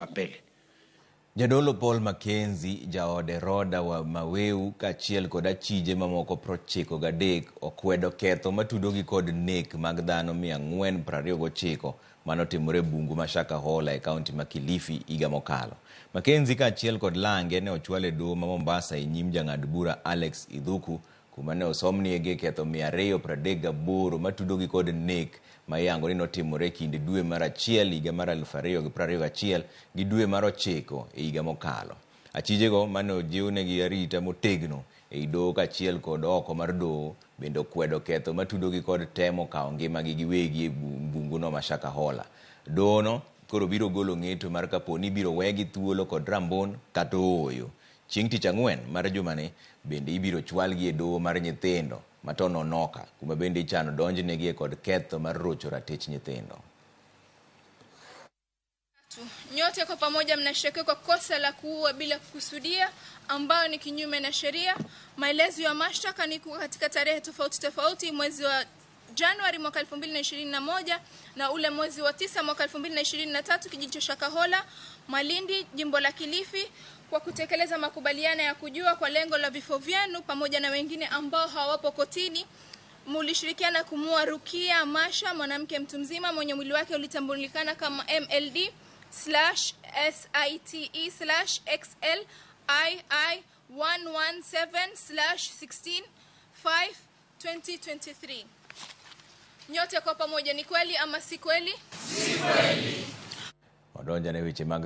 apel. Jadolo Mackenzie jaode roda wa maweu kachiel kod achije mamoko 93 okwedo ketho matudogi kod nek mag dhano 429 manotimore bungu ma Shakahola e kaunti ma Kilifi higa mokalo. Mackenzie kachiel kod lange ne ochwale doho ma Mombasa e nyim jang'ad bura Alex Idhuku kuma ne osomnegi ketho 238 matudogi kod nek ma iyango ni notimore kind dwe mar achiel higa mar 2021 gi dwe mar 9 e higa mokalo. Achijego mane ojiwnegi arita motegno e doho kachiel kod oko mar doho bende okwedo ketho matudogi kod temo kawo ngimagi giwegi e bunguno ma Shakahola. Dohono koro biro golo ng'eto mar kaponi biro wegi thuolo kod rambon kata ooyo. Chieng' tich ang'wen mar jumane bende ibiro chwalgi e doho mar nyithindo matono noka kuma bende ichano donjnegi kod ketho mar rocho ratich nyithindo. Nyote kwa pamoja mnashtakiwa kwa kosa la kuua bila kukusudia ambao ni kinyume na sheria. Maelezo ya mashtaka ni katika tarehe tofauti mwezi wa Januari mwaka 2021 na ule mwezi wa 9 mwaka 2023 kijiji cha Shakahola, Malindi, jimbo la Kilifi, kwa kutekeleza makubaliano ya kujua kwa lengo la vifo vyenu pamoja na wengine ambao hawapo kotini. Mulishirikiana kumua Rukia Masha, mwanamke mtu mzima mwenye mwili wake ulitambulikana kama MLD/SITE/XLI117/16/5/2023. Nyote kwa pamoja, ni kweli ama si kweli? Si kweli. Wadonja ne weche mag